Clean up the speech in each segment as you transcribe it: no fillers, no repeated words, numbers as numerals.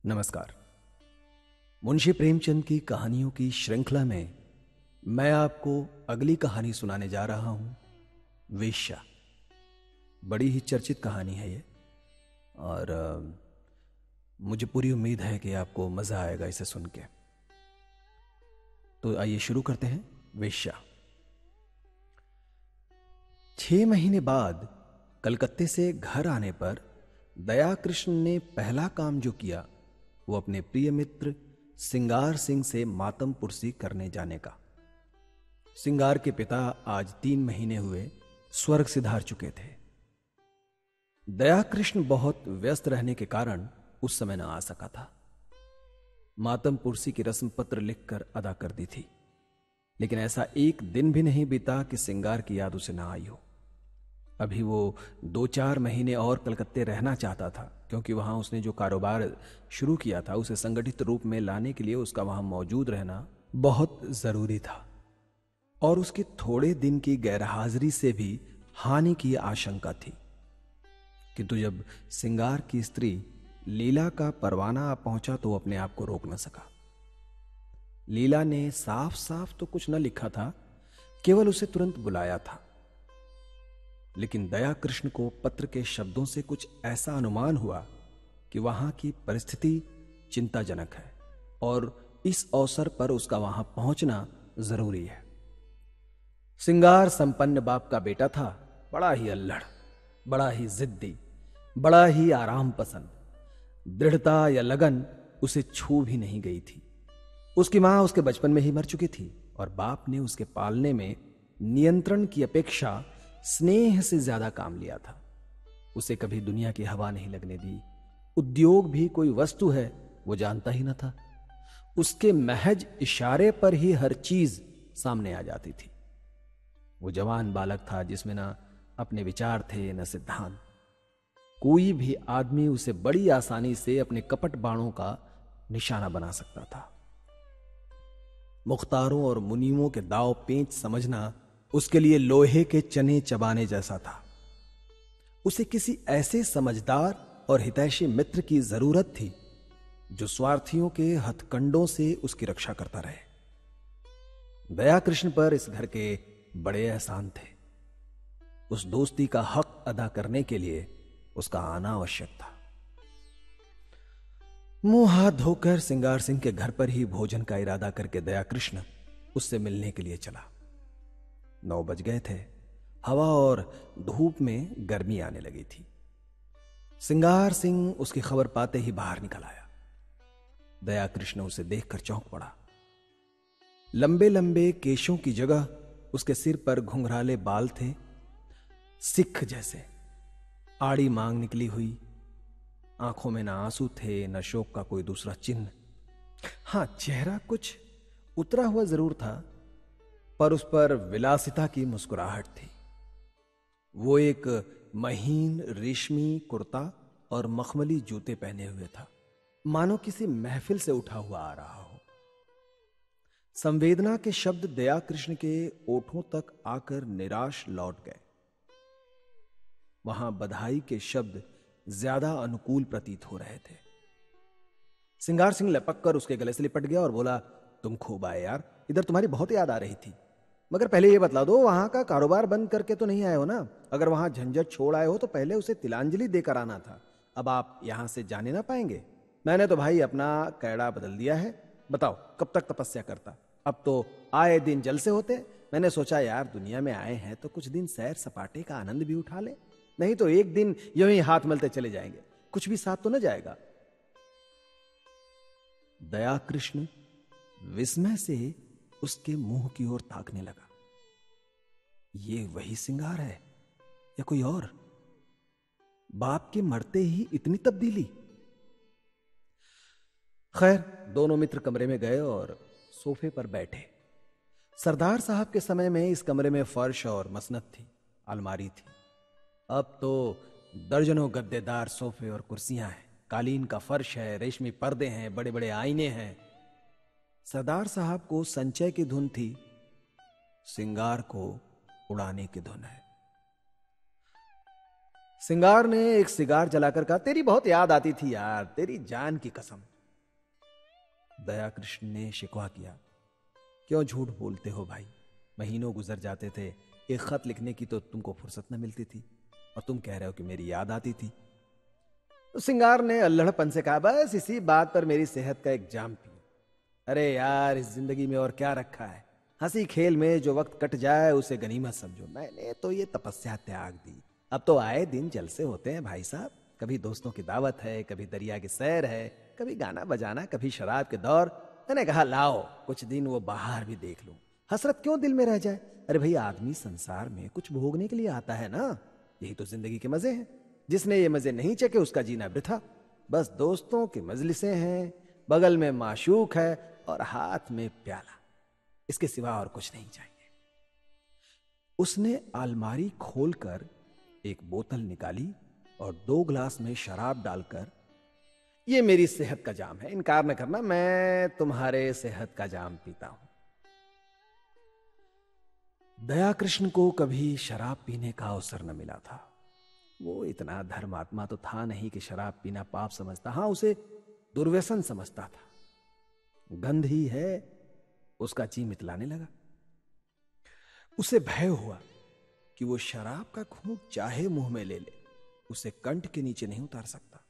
नमस्कार। मुंशी प्रेमचंद की कहानियों की श्रृंखला में मैं आपको अगली कहानी सुनाने जा रहा हूं, वेश्या। बड़ी ही चर्चित कहानी है ये और मुझे पूरी उम्मीद है कि आपको मजा आएगा इसे सुन के। तो आइए शुरू करते हैं। वेश्या। 6 महीने बाद कलकत्ते से घर आने पर दया कृष्ण ने पहला काम जो किया वो अपने प्रिय मित्र सिंगार सिंह से मातम पुरसी करने जाने का। सिंगार के पिता आज 3 महीने हुए स्वर्ग सिधार चुके थे। दया कृष्ण बहुत व्यस्त रहने के कारण उस समय न आ सका था। मातम पुरसी की रस्म पत्र लिखकर अदा कर दी थी, लेकिन ऐसा एक दिन भी नहीं बीता कि सिंगार की याद उसे ना आई हो। अभी वो 2-4 महीने और कलकत्ते रहना चाहता था, क्योंकि वहां उसने जो कारोबार शुरू किया था उसे संगठित रूप में लाने के लिए उसका वहां मौजूद रहना बहुत जरूरी था। और उसके थोड़े दिन की गैरहाजिरी से भी हानि की आशंका थी। किंतु जब सिंगार की स्त्री लीला का परवाना आ पहुंचा तो वो अपने आप को रोक न सका। लीला ने साफ साफ तो कुछ न लिखा था, केवल उसे तुरंत बुलाया था। लेकिन दया कृष्ण को पत्र के शब्दों से कुछ ऐसा अनुमान हुआ कि वहां की परिस्थिति चिंताजनक है और इस अवसर पर उसका वहां पहुंचना जरूरी है। सिंगार संपन्न बाप का बेटा था, बड़ा ही अल्लड़, बड़ा ही जिद्दी, बड़ा ही आराम पसंद। दृढ़ता या लगन उसे छू भी नहीं गई थी। उसकी मां उसके बचपन में ही मर चुकी थी और बाप ने उसके पालने में नियंत्रण की अपेक्षा स्नेह से ज्यादा काम लिया था। उसे कभी दुनिया की हवा नहीं लगने दी। उद्योग भी कोई वस्तु है वो जानता ही न था। उसके महज इशारे पर ही हर चीज सामने आ जाती थी। वो जवान बालक था जिसमें न अपने विचार थे न सिद्धांत। कोई भी आदमी उसे बड़ी आसानी से अपने कपट बाणों का निशाना बना सकता था। मुख्तारों और मुनीमों के दाव पेंच समझना उसके लिए लोहे के चने चबाने जैसा था। उसे किसी ऐसे समझदार और हितैषी मित्र की जरूरत थी जो स्वार्थियों के हथकंडों से उसकी रक्षा करता रहे। दया कृष्ण पर इस घर के बड़े एहसान थे। उस दोस्ती का हक अदा करने के लिए उसका आना आवश्यक था। मुंह हाथ धोकर सिंगार सिंह के घर पर ही भोजन का इरादा करके दया कृष्ण उससे मिलने के लिए चला। 9 बज गए थे। हवा और धूप में गर्मी आने लगी थी। सिंगार सिंह उसकी खबर पाते ही बाहर निकल आया। दया कृष्ण उसे देखकर चौंक पड़ा। लंबे लंबे केशों की जगह उसके सिर पर घुंघराले बाल थे, सिख जैसे। आड़ी मांग निकली हुई, आंखों में न आंसू थे न शोक का कोई दूसरा चिन्ह। हां, चेहरा कुछ उतरा हुआ जरूर था, पर उस पर विलासिता की मुस्कुराहट थी। वो एक महीन रेशमी कुर्ता और मखमली जूते पहने हुए था, मानो किसी महफिल से उठा हुआ आ रहा हो। संवेदना के शब्द दया कृष्ण के ओठों तक आकर निराश लौट गए। वहां बधाई के शब्द ज्यादा अनुकूल प्रतीत हो रहे थे। सिंगार सिंह लपक कर उसके गले से लिपट गया और बोला, तुम खूब आए यार, इधर तुम्हारी बहुत याद आ रही थी। मगर पहले यह बतला दो, वहां का कारोबार बंद करके तो नहीं आए हो ना? अगर वहां झंझट छोड़ आए हो तो पहले उसे तिलांजलि देकर आना था। अब आप यहां से जाने ना पाएंगे। मैंने तो भाई अपना कैड़ा बदल दिया है। बताओ कब तक तपस्या करता? अब तो आए दिन जल से होते। मैंने सोचा यार दुनिया में आए हैं तो कुछ दिन सैर सपाटे का आनंद भी उठा ले, नहीं तो एक दिन यूं ही हाथ मलते चले जाएंगे, कुछ भी साथ तो न जाएगा। दया कृष्ण विस्मय से उसके मुंह की ओर ताकने लगा। ये वही सिंगार है या कोई और? बाप के मरते ही इतनी तब्दीली? खैर, दोनों मित्र कमरे में गए और सोफे पर बैठे। सरदार साहब के समय में इस कमरे में फर्श और मसनद थी, अलमारी थी। अब तो दर्जनों गद्देदार सोफे और कुर्सियां हैं, कालीन का फर्श है, रेशमी पर्दे हैं, बड़े बड़े आईने हैं। सरदार साहब को संचय की धुन थी, सिंगार को उड़ाने की धुन है। सिंगार ने एक सिगार जलाकर कहा, तेरी बहुत याद आती थी यार, तेरी जान की कसम। दया कृष्ण ने शिकवा किया। क्यों झूठ बोलते हो भाई? महीनों गुजर जाते थे, एक खत लिखने की तो तुमको फुर्सत न मिलती थी, और तुम कह रहे हो कि मेरी याद आती थी। तो सिंगार ने अल्हड़पन से कहा, बस इसी बात पर मेरी सेहत का एक जाम पियो। अरे यार, इस जिंदगी में और क्या रखा है? हंसी खेल में जो वक्त कट जाए उसे गनीमत समझो। मैंने तो ये तपस्या त्याग दी। अब तो आए दिन जलसे होते हैं भाई साहब। कभी दोस्तों की दावत है, कभी दरिया की सैर है, कभी गाना बजाना, कभी शराब के दौर। मैंने कहा लाओ कुछ दिन वो बाहर भी देख लूं, हसरत क्यों दिल में रह जाए। अरे भाई, आदमी संसार में कुछ भोगने के लिए आता है ना, यही तो जिंदगी के मजे हैं। जिसने ये मजे नहीं चखे उसका जीना वृथा। बस दोस्तों की मजलिसें हैं, बगल में माशूक है और हाथ में प्याला, इसके सिवा और कुछ नहीं चाहिए। उसने अलमारी खोलकर एक बोतल निकाली और 2 गिलास में शराब डालकर, ये मेरी सेहत का जाम है, इनकार न करना, मैं तुम्हारे सेहत का जाम पीता हूं। दया कृष्ण को कभी शराब पीने का अवसर न मिला था। वो इतना धर्मात्मा तो था नहीं कि शराब पीना पाप समझता। हां, उसे दुर्व्यसन समझता था। गंध ही है, उसका जी मितलाने लगा। उसे भय हुआ कि वो शराब का घूंट चाहे मुंह में ले ले, उसे कंठ के नीचे नहीं उतार सकता।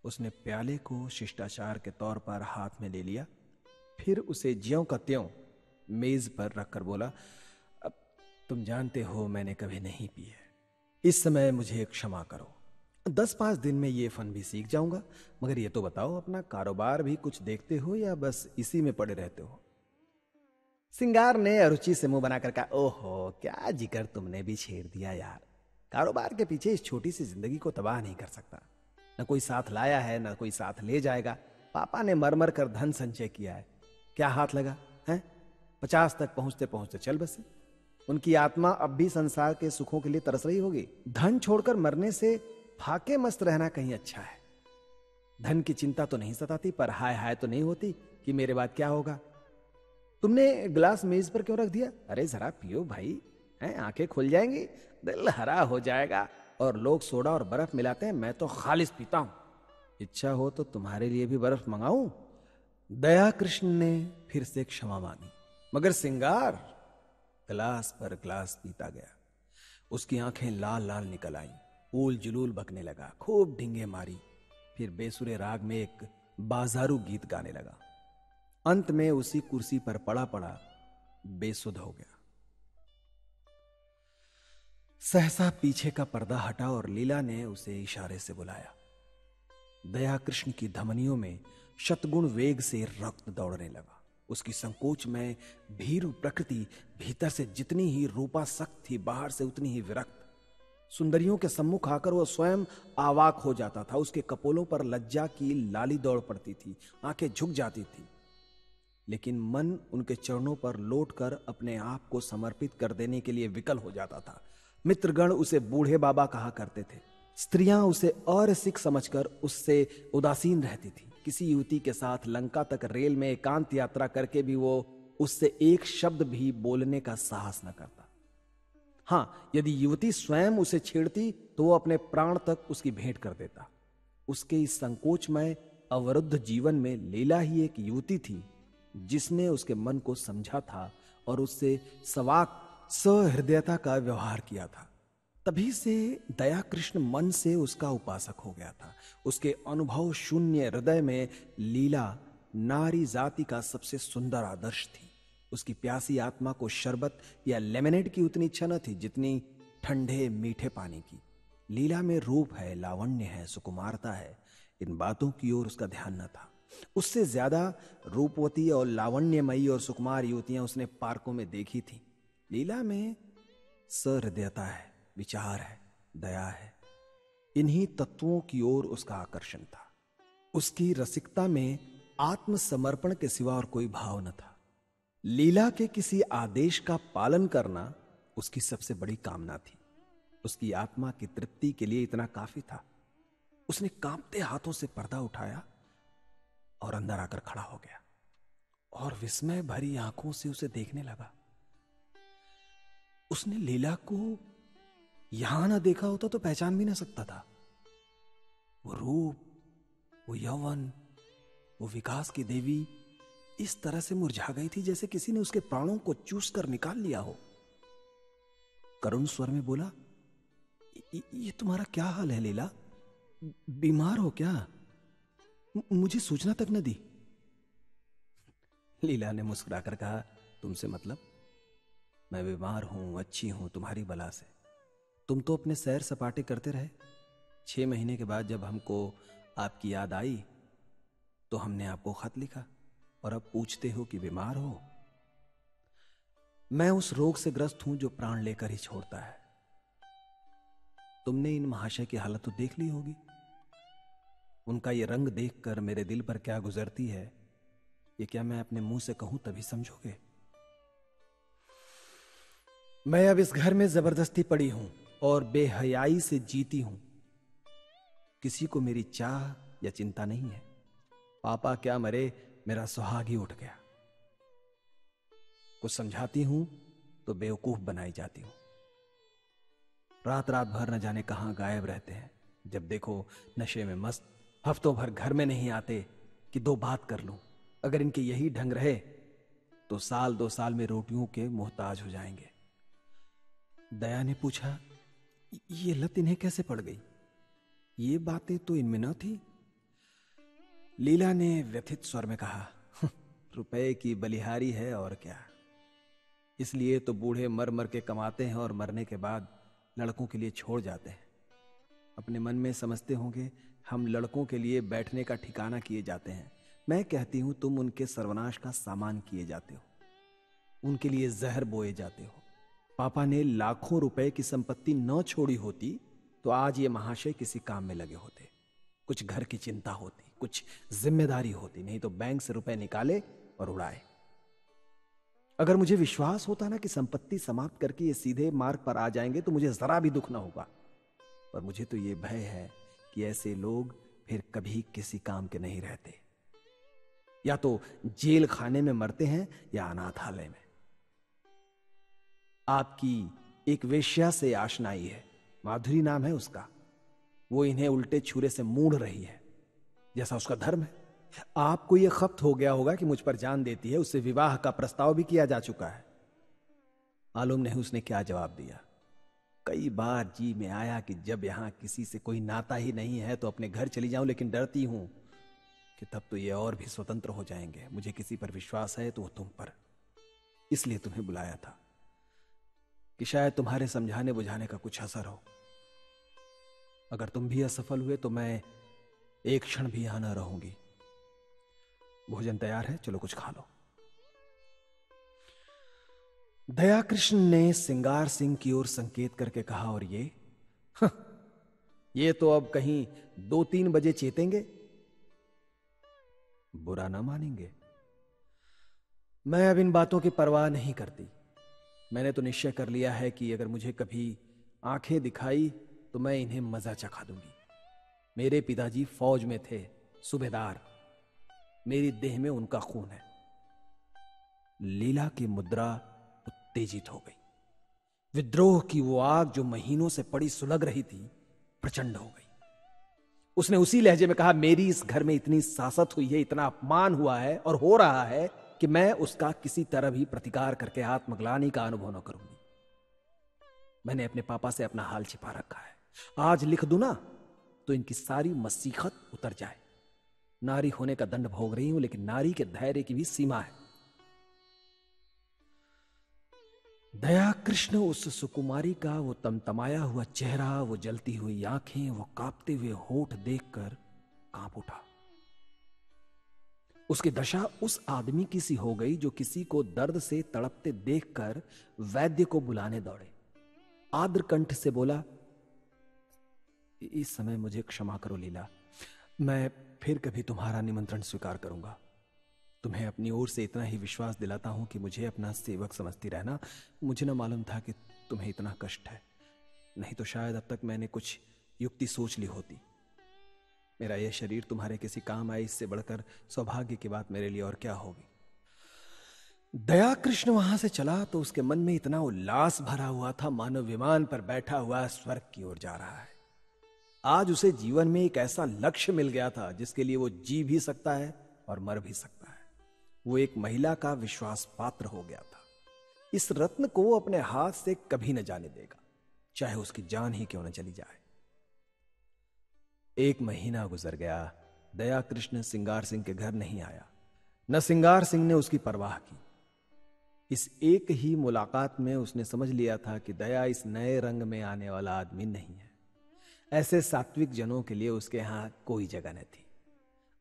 उसने प्याले को शिष्टाचार के तौर पर हाथ में ले लिया, फिर उसे ज्यों का त्यों मेज पर रखकर बोला, अब तुम जानते हो मैंने कभी नहीं पी है, इस समय मुझे क्षमा करो। 10-5 दिन में ये फन भी सीख जाऊंगा। मगर ये तो बताओ, अपना कारोबार भी कुछ देखते हो या बस इसी में पड़े रहते हो? सिंगार ने अरुचि से मुंह बनाकर कहा, ओहो, क्या जिक्र तुमने भी छेड़ दिया यार। कारोबार के पीछे इस छोटी सी जिंदगी को तबाह नहीं कर सकता। न कोई साथ लाया है, न कोई साथ ले जाएगा। पापा ने मर कर धन संचय किया है, क्या हाथ लगा है? 50 तक पहुंचते पहुंचते चल बसे। उनकी आत्मा अब भी संसार के सुखों के लिए तरस रही होगी। धन छोड़कर मरने से फाके मस्त रहना कहीं अच्छा है। धन की चिंता तो नहीं सताती, पर हाय हाय तो नहीं होती कि मेरे बाद क्या होगा। तुमने गिलास मेज पर क्यों रख दिया? अरे जरा पियो भाई, हैं, आंखें खुल जाएंगी, दिल हरा हो जाएगा। और लोग सोडा और बर्फ मिलाते हैं, मैं तो खालिस पीता हूं। इच्छा हो तो तुम्हारे लिए भी बर्फ मंगाऊं? दया कृष्ण ने फिर से क्षमा मांगी, मगर सिंगार गिलास पर गिलास पीता गया। उसकी आंखें लाल लाल निकल आईं, ऊल जुलूल बकने लगा, खूब ढींगे मारी, फिर बेसुरे राग में एक बाजारू गीत गाने लगा। अंत में उसी कुर्सी पर पड़ा पड़ा बेसुध हो गया। सहसा पीछे का पर्दा हटा और लीला ने उसे इशारे से बुलाया। दया कृष्ण की धमनियों में शतगुण वेग से रक्त दौड़ने लगा। उसकी संकोच में भीरू प्रकृति भीतर से जितनी ही रूपासक्त थी, बाहर से उतनी ही विरक्त। सुंदरियों के सम्मुख आकर वह स्वयं आवाक हो जाता था। उसके कपोलों पर लज्जा की लाली दौड़ पड़ती थी, आंखें झुक जाती थी, लेकिन मन उनके चरणों पर लौटकर अपने आप को समर्पित कर देने के लिए विकल हो जाता था। मित्रगण उसे बूढ़े बाबा कहा करते थे। स्त्रियां उसे अरसिक समझकर उससे उदासीन रहती थी। किसी युवती के साथ लंका तक रेल में एकांत यात्रा करके भी वो उससे एक शब्द भी बोलने का साहस न करता। हां, यदि युवती स्वयं उसे छेड़ती तो वो अपने प्राण तक उसकी भेंट कर देता। उसके इस संकोचमय अवरुद्ध जीवन में लीला ही एक युवती थी जिसने उसके मन को समझा था और उससे सवाक सहृदयता का व्यवहार किया था। तभी से दया कृष्ण मन से उसका उपासक हो गया था। उसके अनुभव शून्य हृदय में लीला नारी जाति का सबसे सुंदर आदर्श थी। उसकी प्यासी आत्मा को शरबत या लेमनेड की उतनी इच्छा न थी जितनी ठंडे मीठे पानी की। लीला में रूप है, लावण्य है, सुकुमारता है, इन बातों की ओर उसका ध्यान न था। उससे ज्यादा रूपवती और लावण्यमयी और सुकुमार युवतियां उसने पार्कों में देखी थी। लीला में सहृदयता है, विचार है, दया है, इन्हीं तत्वों की ओर उसका आकर्षण था। उसकी रसिकता में आत्मसमर्पण के सिवा और कोई भाव न था। लीला के किसी आदेश का पालन करना उसकी सबसे बड़ी कामना थी। उसकी आत्मा की तृप्ति के लिए इतना काफी था। उसने कांपते हाथों से पर्दा उठाया और अंदर आकर खड़ा हो गया और विस्मय भरी आंखों से उसे देखने लगा। उसने लीला को यहां ना देखा होता तो पहचान भी ना सकता था। वो रूप, वो यौवन, वो विकास की देवी इस तरह से मुरझा गई थी जैसे किसी ने उसके प्राणों को चूस कर निकाल लिया हो। करुण स्वर में बोला, ये तुम्हारा क्या हाल है लीला? बीमार हो क्या? मुझे सूचना तक न दी। लीला ने मुस्कुराकर कहा, तुमसे मतलब? मैं बीमार हूं, अच्छी हूं, तुम्हारी बला से। तुम तो अपने सैर सपाटे करते रहे। 6 महीने के बाद जब हमको आपकी याद आई तो हमने आपको खत लिखा, और अब पूछते हो कि बीमार हो। मैं उस रोग से ग्रस्त हूं जो प्राण लेकर ही छोड़ता है। तुमने इन महाशय की हालत तो देख ली होगी। उनका ये रंग देखकर मेरे दिल पर क्या गुजरती है, ये क्या मैं अपने मुंह से कहूं तभी समझोगे। मैं अब इस घर में जबरदस्ती पड़ी हूं और बेहयाई से जीती हूं। किसी को मेरी चाह या चिंता नहीं है। पापा क्या मरे, मेरा सुहाग ही उठ गया। कुछ समझाती हूं तो बेवकूफ बनाई जाती हूं। रात रात भर न जाने कहां गायब रहते हैं। जब देखो नशे में मस्त, हफ्तों भर घर में नहीं आते कि 2 बात कर लूं। अगर इनके यही ढंग रहे तो 1-2 साल में रोटियों के मोहताज हो जाएंगे। दया ने पूछा, ये लत इन्हें कैसे पड़ गई? ये बातें तो इनमें न थी। लीला ने व्यथित स्वर में कहा, रुपए की बलिहारी है और क्या। इसलिए तो बूढ़े मर मर के कमाते हैं और मरने के बाद लड़कों के लिए छोड़ जाते हैं। अपने मन में समझते होंगे हम लड़कों के लिए बैठने का ठिकाना किए जाते हैं। मैं कहती हूं तुम उनके सर्वनाश का सामान किए जाते हो, उनके लिए जहर बोए जाते हो। पापा ने लाखों रुपए की संपत्ति न छोड़ी होती तो आज ये महाशय किसी काम में लगे होते। कुछ घर की चिंता होती, कुछ जिम्मेदारी होती, नहीं तो बैंक से रुपए निकाले और उड़ाए। अगर मुझे विश्वास होता ना कि संपत्ति समाप्त करके ये सीधे मार्ग पर आ जाएंगे तो मुझे जरा भी दुख ना होगा। पर मुझे तो ये भय है कि ऐसे लोग फिर कभी किसी काम के नहीं रहते। या तो जेल खाने में मरते हैं या अनाथालय में। आपकी एक वेश्या से आशनाई है, माधुरी नाम है उसका। वो इन्हें उल्टे छुरे से मूढ़ रही है, जैसा उसका धर्म है। आपको यह खप्त हो गया होगा कि मुझ पर जान देती है। उससे विवाह का प्रस्ताव भी किया जा चुका है। मालूम नहीं उसने क्या जवाब दिया। कई बार जी में आया कि जब यहां किसी से कोई नाता ही नहीं है तो अपने घर चली जाऊं, लेकिन डरती हूं कि तब तो ये और भी स्वतंत्र हो जाएंगे। मुझे किसी पर विश्वास है तो वो तुम पर। इसलिए तुम्हें बुलाया था कि शायद तुम्हारे समझाने बुझाने का कुछ असर हो। अगर तुम भी असफल हुए तो मैं एक क्षण भी यहां न रहूंगी। भोजन तैयार है, चलो कुछ खा लो। दया कृष्ण ने सिंगार सिंह की ओर संकेत करके कहा, और ये तो अब कहीं 2-3 बजे चेतेंगे। बुरा ना मानेंगे, मैं अब इन बातों की परवाह नहीं करती। मैंने तो निश्चय कर लिया है कि अगर मुझे कभी आंखें दिखाई तो मैं इन्हें मजा चखा दूंगी। मेरे पिताजी फौज में थे, सूबेदार। मेरी देह में उनका खून है। लीला की मुद्रा उत्तेजित हो गई। विद्रोह की वो आग जो महीनों से पड़ी सुलग रही थी, प्रचंड हो गई। उसने उसी लहजे में कहा, मेरी इस घर में इतनी सासत हुई है, इतना अपमान हुआ है और हो रहा है कि मैं उसका किसी तरह भी प्रतिकार करके आत्मग्लानि का अनुभव न करूंगी। मैंने अपने पापा से अपना हाल छिपा रखा है। आज लिख दूं ना तो इनकी सारी मसीखत उतर जाए। नारी होने का दंड भोग रही हूं, लेकिन नारी के धैर्य की भी सीमा है। दया कृष्ण उस सुकुमारी का वो तमतमाया हुआ चेहरा, वो जलती हुई आंखें, वो कांपते हुए होठ देखकर कांप उठा। उसकी दशा उस आदमी की सी हो गई जो किसी को दर्द से तड़पते देखकर वैद्य को बुलाने दौड़े। आर्द्र कंठ से बोला, इस समय मुझे क्षमा करो लीला, मैं फिर कभी तुम्हारा निमंत्रण स्वीकार करूंगा। तुम्हें अपनी ओर से इतना ही विश्वास दिलाता हूं कि मुझे अपना सेवक समझती रहना। मुझे न मालूम था कि तुम्हें इतना कष्ट है, नहीं तो शायद अब तक मैंने कुछ युक्ति सोच ली होती। मेरा यह शरीर तुम्हारे किसी काम आए, इससे बढ़कर सौभाग्य की बात मेरे लिए और क्या होगी। दया कृष्ण वहां से चला तो उसके मन में इतना उल्लास भरा हुआ था मानो विमान पर बैठा हुआ स्वर्ग की ओर जा रहा है। आज उसे जीवन में एक ऐसा लक्ष्य मिल गया था जिसके लिए वो जी भी सकता है और मर भी सकता है। वो एक महिला का विश्वास पात्र हो गया था। इस रत्न को वो अपने हाथ से कभी न जाने देगा, चाहे उसकी जान ही क्यों न चली जाए। 1 महीना गुजर गया। दया कृष्ण सिंगार सिंह के घर नहीं आया, न सिंगार सिंह ने उसकी परवाह की। इस एक ही मुलाकात में उसने समझ लिया था कि दया इस नए रंग में आने वाला आदमी नहीं है। ऐसे सात्विक जनों के लिए उसके यहां कोई जगह न थी।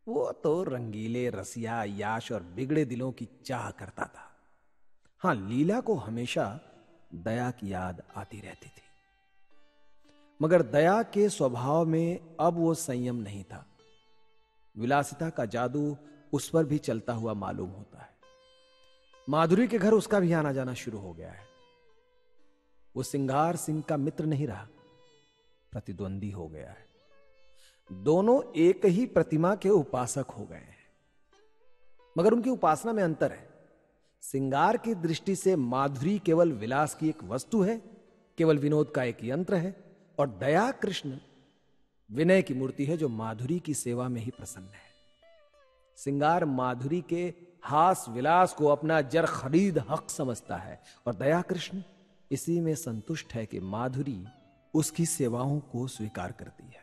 वो तो रंगीले, रसिया, याश और बिगड़े दिलों की चाह करता था। हां, लीला को हमेशा दया की याद आती रहती थी, मगर दया के स्वभाव में अब वो संयम नहीं था। विलासिता का जादू उस पर भी चलता हुआ मालूम होता है। माधुरी के घर उसका भी आना जाना शुरू हो गया है। वो सिंगार सिंह का मित्र नहीं रहा, प्रतिद्वंदी हो गया है। दोनों एक ही प्रतिमा के उपासक हो गए हैं, मगर उनकी उपासना में अंतर है। सिंगार की दृष्टि से माधुरी केवल विलास की एक वस्तु है, केवल विनोद का एक यंत्र है, और दया कृष्ण विनय की मूर्ति है जो माधुरी की सेवा में ही प्रसन्न है। सिंगार माधुरी के हास विलास को अपना जर खरीद हक समझता है, और दया कृष्ण इसी में संतुष्ट है कि माधुरी उसकी सेवाओं को स्वीकार करती है।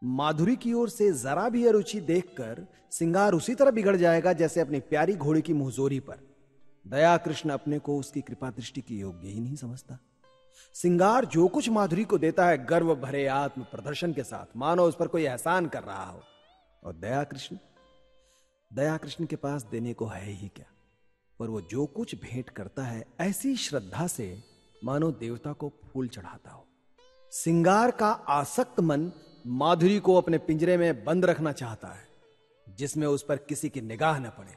माधुरी की ओर से जरा भी अरुचि देखकर सिंगार उसी तरह बिगड़ जाएगा जैसे अपनी प्यारी घोड़ी की मुंहजोरी पर। दया कृष्ण अपने को उसकी कृपा दृष्टि की योग्य ही नहीं समझता। सिंगार जो कुछ माधुरी को देता है गर्व भरे आत्म प्रदर्शन के साथ, मानो उस पर कोई एहसान कर रहा हो। और दया कृष्ण के पास देने को है ही क्या, पर वो जो कुछ भेंट करता है ऐसी श्रद्धा से मानो देवता को फूल चढ़ाता हो। सिंगार का आसक्त मन माधुरी को अपने पिंजरे में बंद रखना चाहता है, जिसमें उस पर किसी की निगाह न पड़े।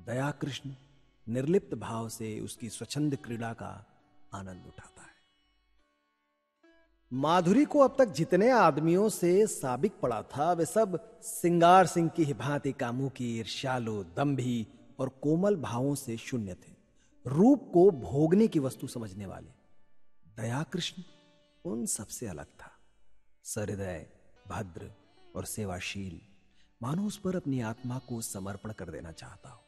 दया कृष्ण निर्लिप्त भाव से उसकी स्वच्छंद क्रीड़ा का आनंद उठाता है। माधुरी को अब तक जितने आदमियों से साबिक पड़ा था, वे सब सिंगार सिंह की भांति कामुकी, ईर्ष्यालु, दंभी और कोमल भावों से शून्य थे, रूप को भोगने की वस्तु समझने वाले। दया कृष्ण उन सबसे अलग था, सहृदय, भद्र और सेवाशील, मानो उस पर अपनी आत्मा को समर्पण कर देना चाहता हो।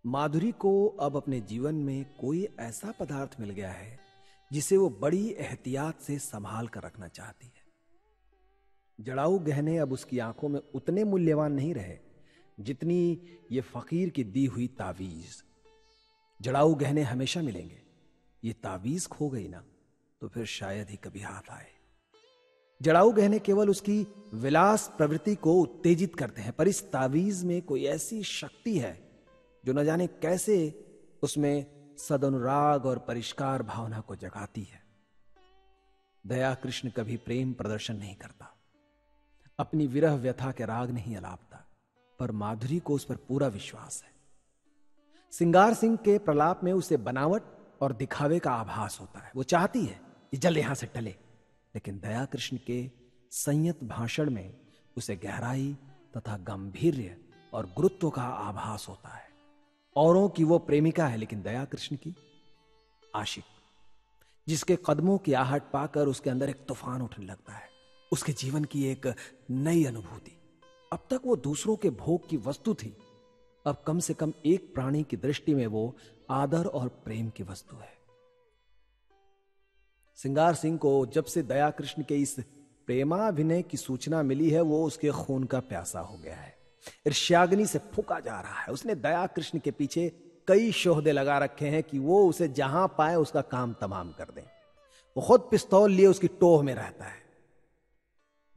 माधुरी को अब अपने जीवन में कोई ऐसा पदार्थ मिल गया है जिसे वो बड़ी एहतियात से संभाल कर रखना चाहती है। जड़ाऊ गहने अब उसकी आंखों में उतने मूल्यवान नहीं रहे जितनी ये फकीर की दी हुई तावीज। जड़ाऊ गहने हमेशा मिलेंगे, ये तावीज खो गई ना तो फिर शायद ही कभी हाथ आए। जड़ाऊ गहने केवल उसकी विलास प्रवृत्ति को उत्तेजित करते हैं, पर इस तावीज में कोई ऐसी शक्ति है जो न जाने कैसे उसमें सदनुराग और परिष्कार भावना को जगाती है। दया कृष्ण कभी प्रेम प्रदर्शन नहीं करता, अपनी विरह व्यथा के राग नहीं अलापता, पर माधुरी को उस पर पूरा विश्वास है। सिंगार सिंह के प्रलाप में उसे बनावट और दिखावे का आभास होता है। वो चाहती है कि जल्द यहां से टले, लेकिन दया कृष्ण के संयत भाषण में उसे गहराई तथा गंभीर्य और गुरुत्व का आभास होता है। औरों की वो प्रेमिका है, लेकिन दया कृष्ण की आशिक, जिसके कदमों की आहट पाकर उसके अंदर एक तूफान उठने लगता है, उसके जीवन की एक नई अनुभूति। अब तक वो दूसरों के भोग की वस्तु थी, अब कम से कम एक प्राणी की दृष्टि में वो आदर और प्रेम की वस्तु है। सिंगार सिंह को जब से दया कृष्ण के इस प्रेमाभिनय की सूचना मिली है, वो उसके खून का प्यासा हो गया है। ईर्ष्याग्नि से फूका जा रहा है। उसने दया कृष्ण के पीछे कई शोहदे लगा रखे हैं कि वो उसे जहां पाए उसका काम तमाम कर दे। वो खुद पिस्तौल लिए उसकी टोह में रहता है।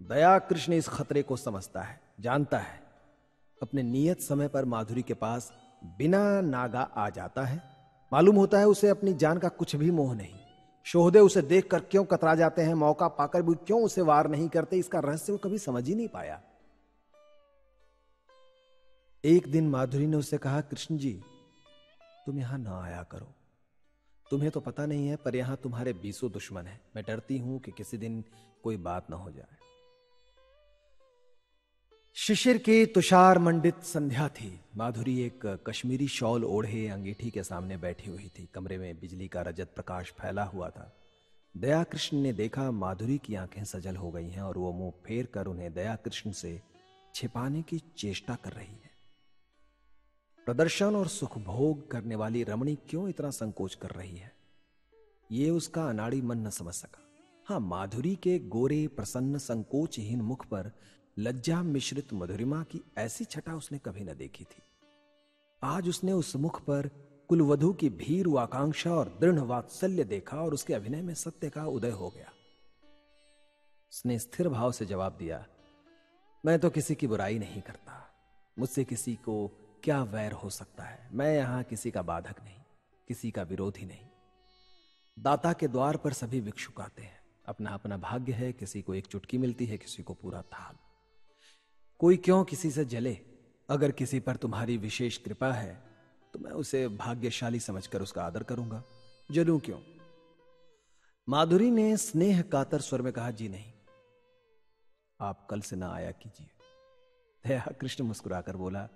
दया कृष्ण इस खतरे को समझता है, जानता है। अपने नियत समय पर माधुरी के पास बिना नागा आ जाता है। मालूम होता है उसे अपनी जान का कुछ भी मोह नहीं। शोहदे उसे देखकर क्यों कतरा जाते हैं, मौका पाकर भी क्यों उसे वार नहीं करते, इसका रहस्य वो कभी समझ ही नहीं पाया। एक दिन माधुरी ने उससे कहा, कृष्ण जी तुम यहां ना आया करो। तुम्हें तो पता नहीं है, पर यहां तुम्हारे 20 दुश्मन हैं। मैं डरती हूं कि किसी दिन कोई बात ना हो जाए। शिशिर की तुषार मंडित संध्या थी। माधुरी एक कश्मीरी शॉल ओढ़े अंगीठी के सामने बैठी हुई थी। कमरे में बिजली का रजत प्रकाश फैला हुआ था। दया कृष्ण ने देखा माधुरी की आंखें सजल हो गई हैं और वो मुंह फेर कर उन्हें दया कृष्ण से छिपाने की चेष्टा कर रही है। प्रदर्शन और सुखभोग करने वाली रमणी क्यों इतना संकोच कर रही है, ये उसका अनाड़ी मन न समझ सका। हां, माधुरी के गोरे प्रसन्न संकोचहीन मुख पर लज्जा मिश्रित मधुरिमा की ऐसी छटा उसने कभी न देखी थी। आज उसने उस मुख पर कुलवधू की भीरू आकांक्षा और दृढ़ वात्सल्य देखा और उसके अभिनय में सत्य का उदय हो गया। उसने स्थिर भाव से जवाब दिया, मैं तो किसी की बुराई नहीं करता, मुझसे किसी को क्या वैर हो सकता है। मैं यहां किसी का बाधक नहीं, किसी का विरोधी नहीं। दाता के द्वार पर सभी भिक्षुक आते हैं, अपना अपना भाग्य है, किसी को एक चुटकी मिलती है, किसी को पूरा थाल। कोई क्यों किसी से जले, अगर किसी पर तुम्हारी विशेष कृपा है तो मैं उसे भाग्यशाली समझकर उसका आदर करूंगा, जलूं क्यों। माधुरी ने स्नेह कातर स्वर में कहा, जी नहीं, आप कल से ना आया कीजिए। दया कृष्ण मुस्कुराकर बोला,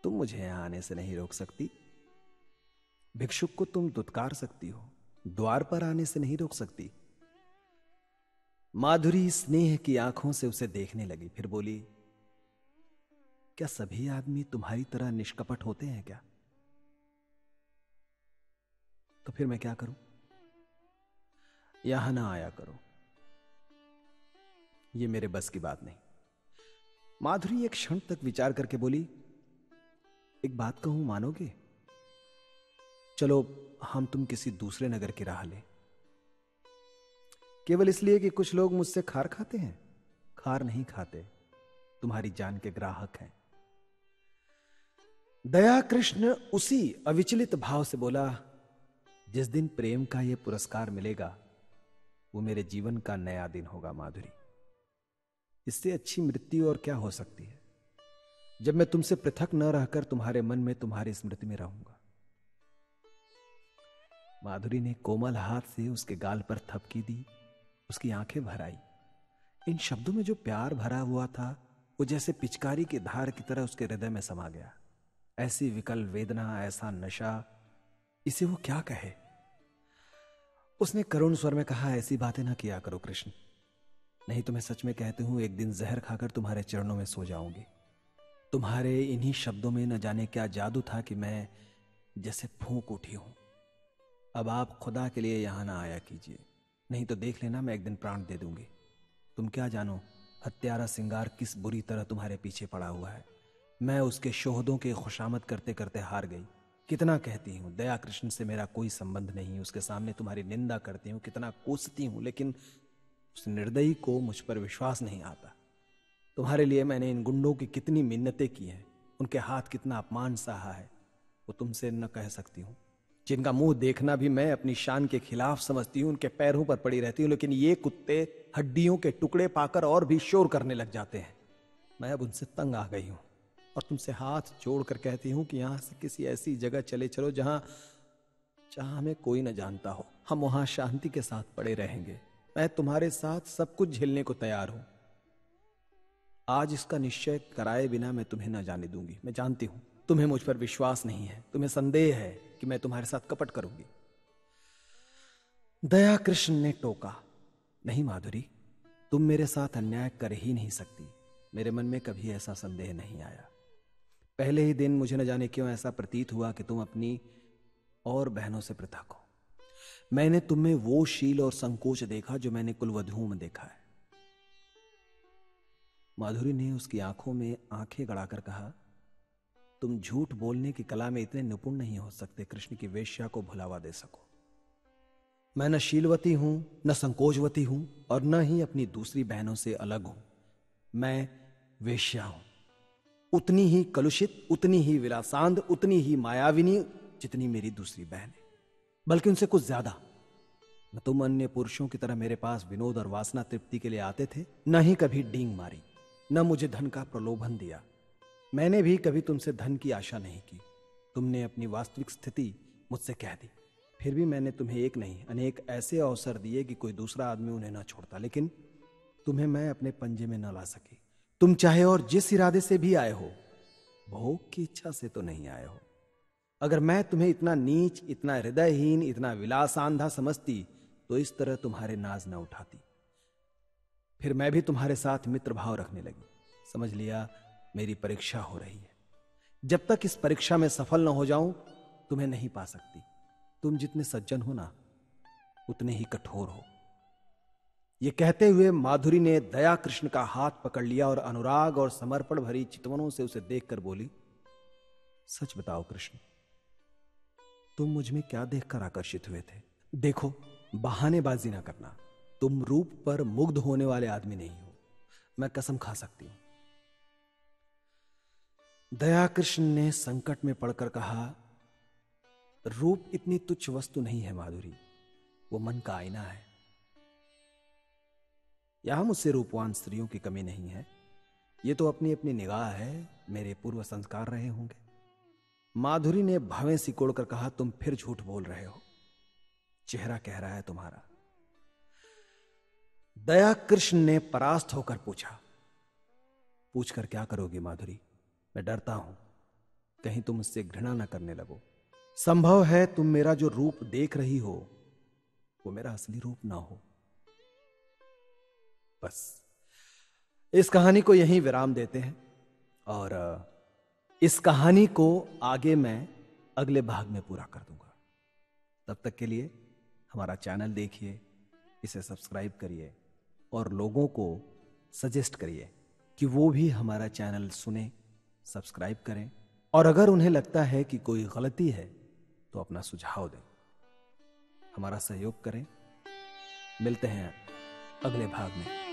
तुम मुझे यहां आने से नहीं रोक सकती। भिक्षुक को तुम दुत्कार सकती हो, द्वार पर आने से नहीं रोक सकती। माधुरी स्नेह की आंखों से उसे देखने लगी, फिर बोली, क्या सभी आदमी तुम्हारी तरह निष्कपट होते हैं क्या? तो फिर मैं क्या करूं? यहां ना आया करो, ये मेरे बस की बात नहीं। माधुरी एक क्षण तक विचार करके बोली, एक बात कहूं, मानोगे? चलो हम तुम किसी दूसरे नगर की राह लें, केवल इसलिए कि कुछ लोग मुझसे खार खाते हैं। खार नहीं खाते, तुम्हारी जान के ग्राहक हैं। दया कृष्ण उसी अविचलित भाव से बोला, जिस दिन प्रेम का यह पुरस्कार मिलेगा वो मेरे जीवन का नया दिन होगा माधुरी। इससे अच्छी मृत्यु और क्या हो सकती है, जब मैं तुमसे पृथक न रहकर तुम्हारे मन में तुम्हारी स्मृति में रहूंगा। माधुरी ने कोमल हाथ से उसके गाल पर थपकी दी, उसकी आंखें भर आई। इन शब्दों में जो प्यार भरा हुआ था वो जैसे पिचकारी की धार की तरह उसके हृदय में समा गया। ऐसी विकल वेदना, ऐसा नशा, इसे वो क्या कहे। उसने करुण स्वर में कहा, ऐसी बातें ना किया करो कृष्ण, नहीं तो मैं सच में कहती हूं एक दिन जहर खाकर तुम्हारे चरणों में सो जाऊंगी। तुम्हारे इन्हीं शब्दों में न जाने क्या जादू था कि मैं जैसे फूंक उठी हूं। अब आप खुदा के लिए यहां ना आया कीजिए, नहीं तो देख लेना मैं एक दिन प्राण दे दूंगी। तुम क्या जानो हत्यारा सिंगार किस बुरी तरह तुम्हारे पीछे पड़ा हुआ है। मैं उसके शोहदों के खुशामद करते करते हार गई। कितना कहती हूं दया कृष्ण से मेरा कोई संबंध नहीं, उसके सामने तुम्हारी निंदा करती हूं, कितना कोसती हूं, लेकिन उस निर्दयी को मुझ पर विश्वास नहीं आता। तुम्हारे लिए मैंने इन गुंडों की कितनी मिन्नतें की हैं, उनके हाथ कितना अपमान सहा है, वो तुमसे न कह सकती हूं। जिनका मुंह देखना भी मैं अपनी शान के खिलाफ समझती हूं, उनके पैरों पर पड़ी रहती हूं, लेकिन ये कुत्ते हड्डियों के टुकड़े पाकर और भी शोर करने लग जाते हैं। मैं अब उनसे तंग आ गई हूं और तुमसे हाथ जोड़कर कहती हूं कि यहां से किसी ऐसी जगह चले चलो जहां हमें कोई न जानता हो। हम वहां शांति के साथ पड़े रहेंगे। मैं तुम्हारे साथ सब कुछ झेलने को तैयार हूं। आज इसका निश्चय कराए बिना मैं तुम्हें न जाने दूंगी। मैं जानती हूं तुम्हें मुझ पर विश्वास नहीं है, तुम्हें संदेह है कि मैं तुम्हारे साथ कपट करूंगी। दया कृष्ण ने टोका, नहीं माधुरी, तुम मेरे साथ अन्याय कर ही नहीं सकती। मेरे मन में कभी ऐसा संदेह नहीं आया। पहले ही दिन मुझे न जाने क्यों ऐसा प्रतीत हुआ कि तुम अपनी और बहनों से पृथक हो। मैंने तुम में वो शील और संकोच देखा जो मैंने कुलवधुओं में देखा है। माधुरी ने उसकी आंखों में आंखें गड़ाकर कहा, तुम झूठ बोलने की कला में इतने निपुण नहीं हो सकते कृष्ण की वेश्या को भुलावा दे सको। मैं न शीलवती हूं, न संकोचवती हूं और न ही अपनी दूसरी बहनों से अलग हूं। मैं वेश्या हूं, उतनी ही कलुषित, उतनी ही विलासांध, उतनी ही मायाविनी जितनी मेरी दूसरी बहन है, बल्कि उनसे कुछ ज्यादा। न तुम अन्य पुरुषों की तरह मेरे पास विनोद और वासना तृप्ति के लिए आते थे, न ही कभी डींग मारी, न मुझे धन का प्रलोभन दिया। मैंने भी कभी तुमसे धन की आशा नहीं की। तुमने अपनी वास्तविक स्थिति मुझसे कह दी, फिर भी मैंने तुम्हें एक नहीं अनेक ऐसे अवसर दिए कि कोई दूसरा आदमी उन्हें ना छोड़ता, लेकिन तुम्हें मैं अपने पंजे में न ला सकी। तुम चाहे और जिस इरादे से भी आए हो, भोग की इच्छा से तो नहीं आए हो। अगर मैं तुम्हें इतना नीच, इतना हृदयहीन, इतना विलासांधा समझती तो इस तरह तुम्हारे नाज न उठाती। फिर मैं भी तुम्हारे साथ मित्र भाव रखने लगी। समझ लिया मेरी परीक्षा हो रही है। जब तक इस परीक्षा में सफल न हो जाऊं तुम्हें नहीं पा सकती। तुम जितने सज्जन हो ना उतने ही कठोर हो। यह कहते हुए माधुरी ने दया कृष्ण का हाथ पकड़ लिया और अनुराग और समर्पण भरी चितवनों से उसे देखकर बोली, सच बताओ कृष्ण, तुम मुझ में क्या देखकर आकर्षित हुए थे? देखो, बहानेबाजी ना करना। तुम रूप पर मुग्ध होने वाले आदमी नहीं हो, मैं कसम खा सकती हूं। दया कृष्ण ने संकट में पड़कर कहा, रूप इतनी तुच्छ वस्तु नहीं है माधुरी, वो मन का आईना है। यहां मुझसे रूपवान स्त्रियों की कमी नहीं है, ये तो अपनी अपनी निगाह है, मेरे पूर्व संस्कार रहे होंगे। माधुरी ने भवें सिकोड़कर कहा, तुम फिर झूठ बोल रहे हो, चेहरा कह रहा है तुम्हारा। दया कृष्ण ने परास्त होकर पूछा, पूछकर क्या करोगी माधुरी? मैं डरता हूं कहीं तुम मुझसे घृणा न करने लगो। संभव है तुम मेरा जो रूप देख रही हो वो मेरा असली रूप ना हो। बस इस कहानी को यहीं विराम देते हैं और इस कहानी को आगे मैं अगले भाग में पूरा कर दूंगा। तब तक के लिए हमारा चैनल देखिए, इसे सब्सक्राइब करिए और लोगों को सजेस्ट करिए कि वो भी हमारा चैनल सुने, सब्सक्राइब करें और अगर उन्हें लगता है कि कोई गलती है तो अपना सुझाव दें, हमारा सहयोग करें। मिलते हैं अगले भाग में।